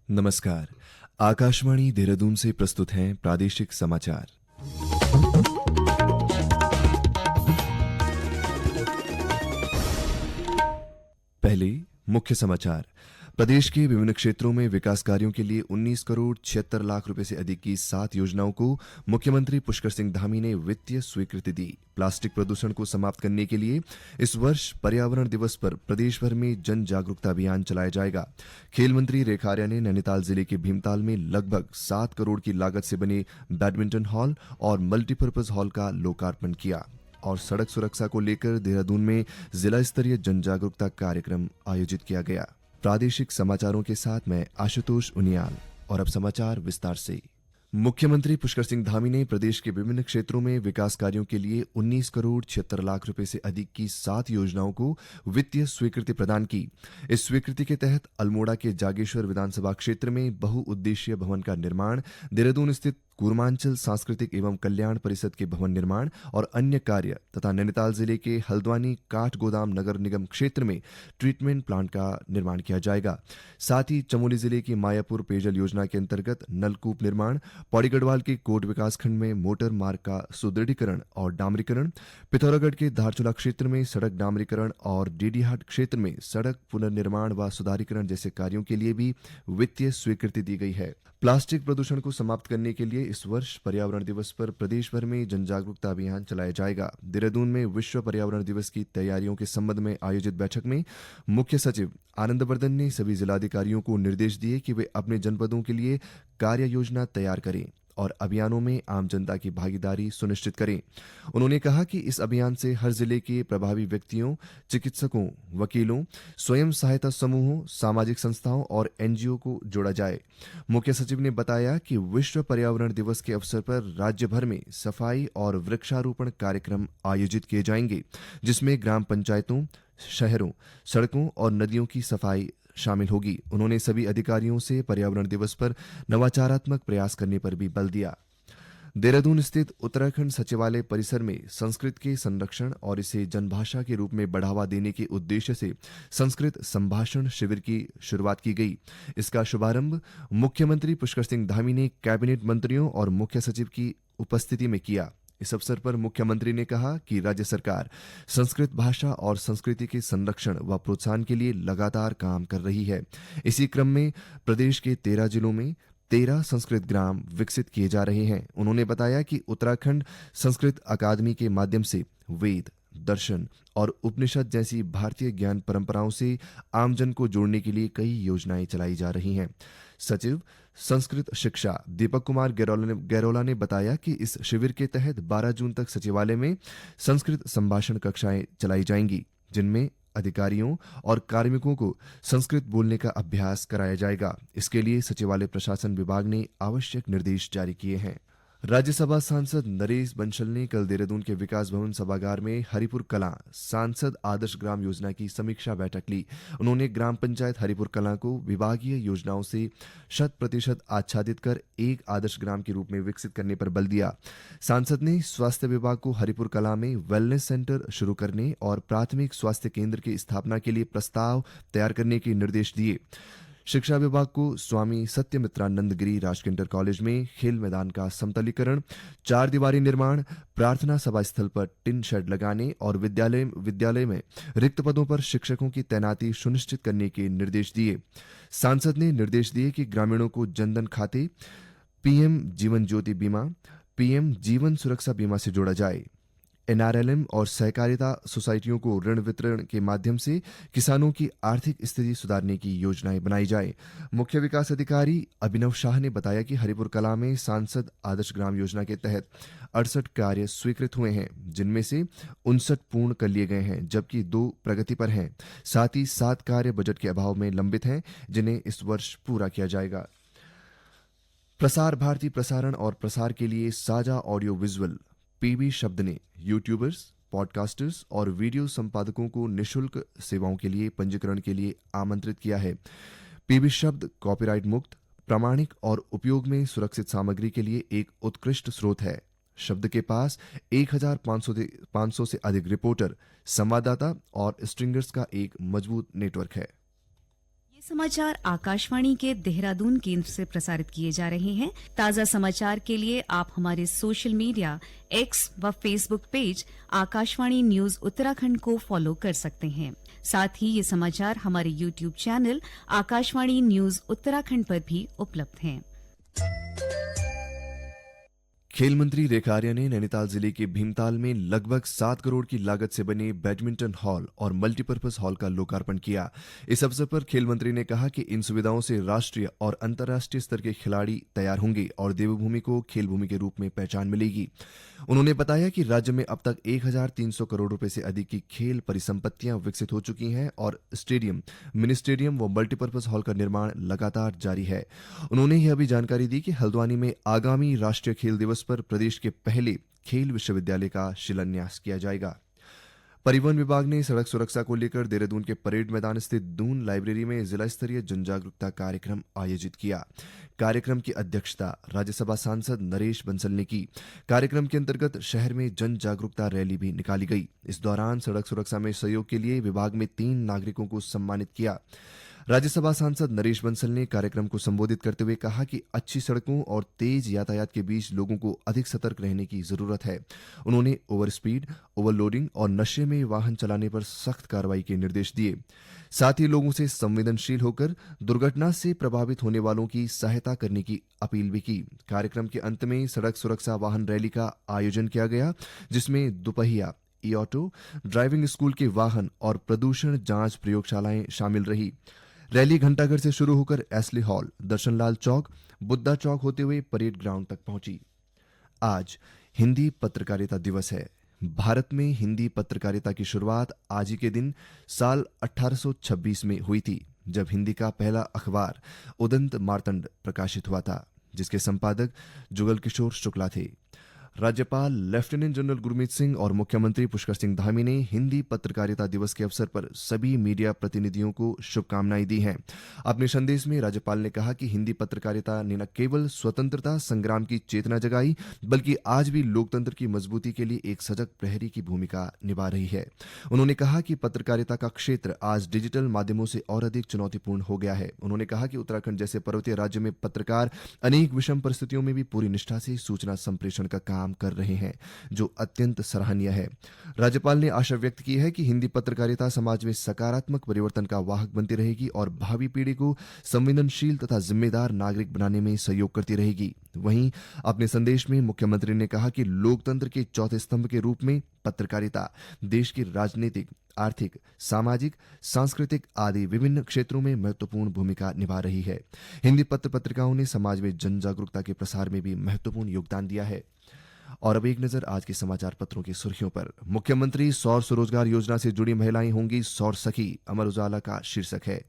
नमस्कार। आकाशवाणी देहरादून से प्रस्तुत हैं प्रादेशिक समाचार। पहले मुख्य समाचार। प्रदेश के विभिन्न क्षेत्रों में विकास कार्यों के लिए 19 करोड़ 76 लाख रुपए से अधिक की 7 योजनाओं को मुख्यमंत्री पुष्कर सिंह धामी ने वित्तीय स्वीकृति दी। प्लास्टिक प्रदूषण को समाप्त करने के लिए इस वर्ष पर्यावरण दिवस पर प्रदेश भर में जन जागरूकता अभियान चलाया जाएगा। खेल मंत्री रेखा आर्या ने नैनीताल जिले के भीमताल में लगभग 7 करोड़ की लागत से बने बैडमिंटन हॉल और मल्टीपर्पज हॉल का लोकार्पण किया। और सड़क सुरक्षा को लेकर देहरादून में जिला स्तरीय जन जागरूकता कार्यक्रम आयोजित किया गया। प्रादेशिक समाचारों के साथ मैं आशुतोष उनियाल। और अब समाचार विस्तार से। मुख्यमंत्री पुष्कर सिंह धामी ने प्रदेश के विभिन्न क्षेत्रों में विकास कार्यों के लिए 19 करोड़ 76 लाख रुपए से अधिक की 7 योजनाओं को वित्तीय स्वीकृति प्रदान की। इस स्वीकृति के तहत अल्मोड़ा के जागेश्वर विधानसभा क्षेत्र में बहुउद्देशीय भवन का निर्माण, देहरादून स्थित कूर्मांचल सांस्कृतिक एवं कल्याण परिषद के भवन निर्माण और अन्य कार्य तथा नैनीताल जिले के हल्द्वानी काठ गोदाम नगर निगम क्षेत्र में ट्रीटमेंट प्लांट का निर्माण किया जाएगा। साथ ही चमोली जिले की मायापुर पेयजल योजना के अंतर्गत नलकूप निर्माण, पौड़ी गढ़वाल के कोट विकासखंड में मोटर मार्ग का सुदृढ़ीकरण और डामरीकरण, पिथौरागढ़ के धारचूला क्षेत्र में सड़क डामरीकरण और डीडीहाट क्षेत्र में सड़क पुनर्निर्माण व सुधारीकरण जैसे कार्यों के लिए भी वित्तीय स्वीकृति दी गई है। प्लास्टिक प्रदूषण को समाप्त करने के लिए इस वर्ष पर्यावरण दिवस पर प्रदेश भर में जन जागरूकता अभियान चलाया जाएगा। देहरादून में विश्व पर्यावरण दिवस की तैयारियों के संबंध में आयोजित बैठक में मुख्य सचिव आनंदवर्धन ने सभी जिलाधिकारियों को निर्देश दिए कि वे अपने जनपदों के लिए कार्य योजना तैयार करें और अभियानों में आम जनता की भागीदारी सुनिश्चित करें। उन्होंने कहा कि इस अभियान से हर जिले के प्रभावी व्यक्तियों, चिकित्सकों, वकीलों, स्वयं सहायता समूहों, सामाजिक संस्थाओं और एनजीओ को जोड़ा जाए। मुख्य सचिव ने बताया कि विश्व पर्यावरण दिवस के अवसर पर राज्य भर में सफाई और वृक्षारोपण कार्यक्रम आयोजित किए जाएंगे, जिसमें ग्राम पंचायतों, शहरों, सड़कों और नदियों की सफाई शामिल होगी। उन्होंने सभी अधिकारियों से पर्यावरण दिवस पर नवाचारात्मक प्रयास करने पर भी बल दिया। देहरादून स्थित उत्तराखंड सचिवालय परिसर में संस्कृत के संरक्षण और इसे जनभाषा के रूप में बढ़ावा देने के उद्देश्य से संस्कृत संभाषण शिविर की शुरुआत की गई। इसका शुभारंभ मुख्यमंत्री पुष्कर सिंह धामी ने कैबिनेट मंत्रियों और मुख्य सचिव की उपस्थिति में किया। इस अवसर पर मुख्यमंत्री ने कहा कि राज्य सरकार संस्कृत भाषा और संस्कृति के संरक्षण व प्रोत्साहन के लिए लगातार काम कर रही है। इसी क्रम में प्रदेश के 13 जिलों में 13 संस्कृत ग्राम विकसित किए जा रहे हैं। उन्होंने बताया कि उत्तराखंड संस्कृत अकादमी के माध्यम से वेद, दर्शन और उपनिषद जैसी भारतीय ज्ञान परंपराओं से आमजन को जोड़ने के लिए कई योजनाएं चलाई जा रही हैं। सचिव संस्कृत शिक्षा दीपक कुमार गैरोला ने बताया कि इस शिविर के तहत 12 जून तक सचिवालय में संस्कृत संभाषण कक्षाएं चलाई जाएंगी, जिनमें अधिकारियों और कार्मिकों को संस्कृत बोलने का अभ्यास कराया जाएगा। इसके लिए सचिवालय प्रशासन विभाग ने आवश्यक निर्देश जारी किए हैं। राज्यसभा सांसद नरेश बंसल ने कल देहरादून के विकास भवन सभागार में हरिपुर कलां सांसद आदर्श ग्राम योजना की समीक्षा बैठक ली। उन्होंने ग्राम पंचायत हरिपुर कलां को विभागीय योजनाओं से 100% आच्छादित कर एक आदर्श ग्राम के रूप में विकसित करने पर बल दिया। सांसद ने स्वास्थ्य विभाग को हरिपुर कलां में वेलनेस सेंटर शुरू करने और प्राथमिक स्वास्थ्य केंद्र की स्थापना के लिए प्रस्ताव तैयार करने के निर्देश दिए। शिक्षा विभाग को स्वामी सत्यमित्रानंद गिरी राजकीय इंटर कॉलेज में खेल मैदान का समतलीकरण, 4 दीवारी निर्माण, प्रार्थना सभा स्थल पर टिन शेड लगाने और विद्यालय में रिक्त पदों पर शिक्षकों की तैनाती सुनिश्चित करने के निर्देश दिए। सांसद ने निर्देश दिए कि ग्रामीणों को जनधन खाते, पीएम जीवन ज्योति बीमा, पीएम जीवन सुरक्षा बीमा से जोड़ा जाए। एनआरएलएम और सहकारिता सोसाइटियों को ऋण वितरण के माध्यम से किसानों की आर्थिक स्थिति सुधारने की योजनाएं बनाई जाए। मुख्य विकास अधिकारी अभिनव शाह ने बताया कि हरिपुर कलां में सांसद आदर्श ग्राम योजना के तहत 68 कार्य स्वीकृत हुए हैं, जिनमें से 59 पूर्ण कर लिए गए हैं, जबकि 2 प्रगति पर हैं। साथ ही 7 कार्य बजट के अभाव में लंबित हैं, जिन्हें इस वर्ष पूरा किया जाएगा। प्रसार भारती प्रसारण और प्रसार के लिए साझा ऑडियो विजुअल पीबी शब्द ने यूट्यूबर्स, पॉडकास्टर्स और वीडियो संपादकों को निशुल्क सेवाओं के लिए पंजीकरण के लिए आमंत्रित किया है। पीबी शब्द कॉपीराइट मुक्त, प्रामाणिक और उपयोग में सुरक्षित सामग्री के लिए एक उत्कृष्ट स्रोत है। शब्द के पास 1500 से अधिक रिपोर्टर, संवाददाता और स्ट्रिंगर्स का एक मजबूत नेटवर्क है। ये समाचार आकाशवाणी के देहरादून केंद्र से प्रसारित किए जा रहे हैं। ताज़ा समाचार के लिए आप हमारे सोशल मीडिया एक्स व Facebook page Akashvani news Uttarakhand को फॉलो कर सकते हैं। साथ ही ये समाचार हमारे YouTube channel Akashvani news Uttarakhand पर भी उपलब्ध हैं। खेल मंत्री रेखा आर्या ने नैनीताल जिले के भीमताल में लगभग 7 करोड़ की लागत से बने बैडमिंटन हॉल और मल्टीपर्पज हॉल का लोकार्पण किया। इस अवसर पर खेल मंत्री ने कहा कि इन सुविधाओं से राष्ट्रीय और अंतर्राष्ट्रीय स्तर के खिलाड़ी तैयार होंगे और देवभूमि को खेल भूमि के रूप में पहचान मिलेगी। उन्होंने बताया कि राज्य में अब तक 1300 करोड़ रुपए से अधिक की खेल परिसंपत्तियां विकसित हो चुकी हैं और स्टेडियम, मिनी स्टेडियम व मल्टीपर्पज हॉल का निर्माण लगातार जारी है। उन्होंने यह भी जानकारी दी कि हल्द्वानी में आगामी राष्ट्रीय खेल दिवस पर प्रदेश के पहले खेल विश्वविद्यालय का शिलान्यास किया जाएगा। परिवहन विभाग ने सड़क सुरक्षा को लेकर देहरादून के परेड मैदान स्थित दून लाइब्रेरी में जिला स्तरीय जन जागरूकता कार्यक्रम आयोजित किया। कार्यक्रम की अध्यक्षता राज्यसभा सांसद नरेश बंसल ने की। कार्यक्रम के अंतर्गत शहर में जन जागरूकता रैली भी निकाली गई। इस दौरान सड़क सुरक्षा में सहयोग के लिए विभाग में 3 नागरिकों को सम्मानित किया। राज्यसभा सांसद नरेश बंसल ने कार्यक्रम को संबोधित करते हुए कहा कि अच्छी सड़कों और तेज यातायात के बीच लोगों को अधिक सतर्क रहने की जरूरत है। उन्होंने ओवर स्पीड, ओवरलोडिंग और नशे में वाहन चलाने पर सख्त कार्रवाई के निर्देश दिए। साथ ही लोगों से संवेदनशील होकर दुर्घटना से प्रभावित होने वालों की सहायता करने की अपील भी की। कार्यक्रम के अंत में सड़क सुरक्षा वाहन रैली का आयोजन किया गया, जिसमें दुपहिया, ई ऑटो, ड्राइविंग स्कूल के वाहन और प्रदूषण जांच प्रयोगशालाएं शामिल रही। रैली घंटाघर से शुरू होकर एसली हॉल, दर्शनलाल चौक, बुद्धा चौक होते हुए परेड ग्राउंड तक पहुंची। आज हिंदी पत्रकारिता दिवस है। भारत में हिंदी पत्रकारिता की शुरुआत आज ही के दिन साल 1826 में हुई थी, जब हिंदी का पहला अखबार उदंत मार्तंड प्रकाशित हुआ था, जिसके संपादक जुगल किशोर शुक्ला थे। राज्यपाल लेफ्टिनेंट जनरल गुरमीत सिंह और मुख्यमंत्री पुष्कर सिंह धामी ने हिंदी पत्रकारिता दिवस के अवसर पर सभी मीडिया प्रतिनिधियों को शुभकामनाएं दी हैं। अपने संदेश में राज्यपाल ने कहा कि हिंदी पत्रकारिता ने न केवल स्वतंत्रता संग्राम की चेतना जगाई, बल्कि आज भी लोकतंत्र की मजबूती के लिए एक सजग प्रहरी की भूमिका निभा रही है। उन्होंने कहा कि पत्रकारिता का क्षेत्र आज डिजिटल माध्यमों से और अधिक चुनौतीपूर्ण हो गया है। उन्होंने कहा कि उत्तराखंड जैसे पर्वतीय राज्य में पत्रकार अनेक विषम परिस्थितियों में भी पूरी निष्ठा से सूचना संप्रेषण का काम कर रहे हैं, जो अत्यंत सराहनीय है। राज्यपाल ने आशा व्यक्त की है कि हिंदी पत्रकारिता समाज में सकारात्मक परिवर्तन का वाहक बनती रहेगी और भावी पीढ़ी को संवेदनशील तथा जिम्मेदार नागरिक बनाने में सहयोग करती रहेगी। वहीं अपने संदेश में मुख्यमंत्री ने कहा कि लोकतंत्र के चौथे स्तंभ के रूप में पत्रकारिता देश की राजनीतिक, आर्थिक, सामाजिक, सांस्कृतिक आदि विभिन्न क्षेत्रों में महत्वपूर्ण भूमिका निभा रही है। हिंदी पत्र पत्रिकाओं ने समाज में जन जागरूकता के प्रसार में भी महत्वपूर्ण योगदान दिया है। और अब एक नजर आज के समाचार पत्रों की सुर्खियों पर। मुख्यमंत्री सौर स्वरोजगार योजना से जुड़ी महिलाएं होंगी सौर सखी, अमर उजाला का शीर्षक है।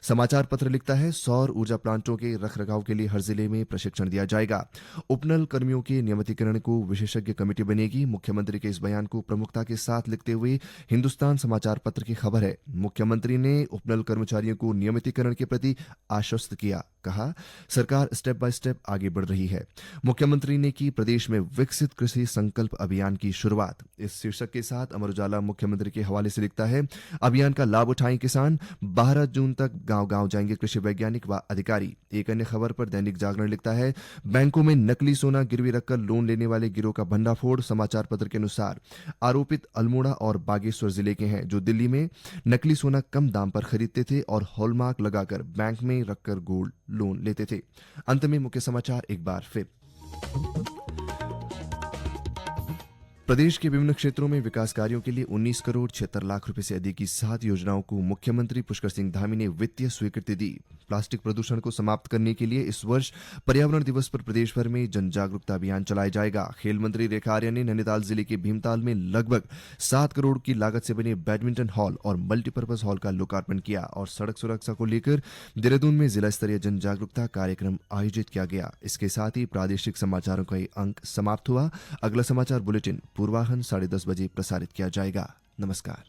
समाचार पत्र लिखता है, सौर ऊर्जा प्लांटों के रखरखाव के लिए हर जिले में प्रशिक्षण दिया जाएगा। उपनल कर्मियों के नियमितीकरण को विशेषज्ञ कमेटी बनेगी। मुख्यमंत्री के इस बयान को प्रमुखता के साथ लिखते हुए हिंदुस्तान समाचार पत्र की खबर है, मुख्यमंत्री ने उपनल कर्मचारियों को नियमितीकरण के प्रति आश्वस्त किया। कहा, सरकार स्टेप बाय स्टेप आगे बढ़ रही है। मुख्यमंत्री ने की प्रदेश में विकसित कृषि संकल्प अभियान की शुरुआत। इस शीर्षक के साथ अमर उजाला मुख्यमंत्री के हवाले से लिखता है, अभियान का लाभ उठाएं किसान, 12 जून तक गांव-गांव जाएंगे कृषि वैज्ञानिक व अधिकारी। एक अन्य खबर पर दैनिक जागरण लिखता है, बैंकों में नकली सोना गिरवी रखकर लोन लेने वाले गिरोह का भंडाफोड़। समाचार पत्र के अनुसार आरोपित अल्मोड़ा और बागेश्वर जिले के हैं, जो दिल्ली में नकली सोना कम दाम पर खरीदते थे और हॉलमार्क लगाकर बैंक में रखकर गोल्ड लोन लेते थे। अंत में मुख्य समाचार एक बार फिर। प्रदेश के विभिन्न क्षेत्रों में विकास कार्यों के लिए 19 करोड़ 76 लाख रुपए से अधिक की 7 योजनाओं को मुख्यमंत्री पुष्कर सिंह धामी ने वित्तीय स्वीकृति दी। प्लास्टिक प्रदूषण को समाप्त करने के लिए इस वर्ष पर्यावरण दिवस पर प्रदेश भर में जन जागरूकता अभियान चलाया जाएगा। खेल मंत्री रेखा आर्या ने नैनीताल जिले के भीमताल में लगभग 7 करोड़ की लागत से बने बैडमिंटन हॉल और मल्टीपर्पज हॉल का लोकार्पण किया और सड़क सुरक्षा को लेकर देहरादून में जिला स्तरीय जन जागरूकता कार्यक्रम आयोजित किया गया। इसके साथ ही प्रादेशिक समाचारों का ये अंक समाप्त हुआ। अगला समाचार बुलेटिन पूर्वाह्न 10:30 बजे प्रसारित किया जाएगा। नमस्कार।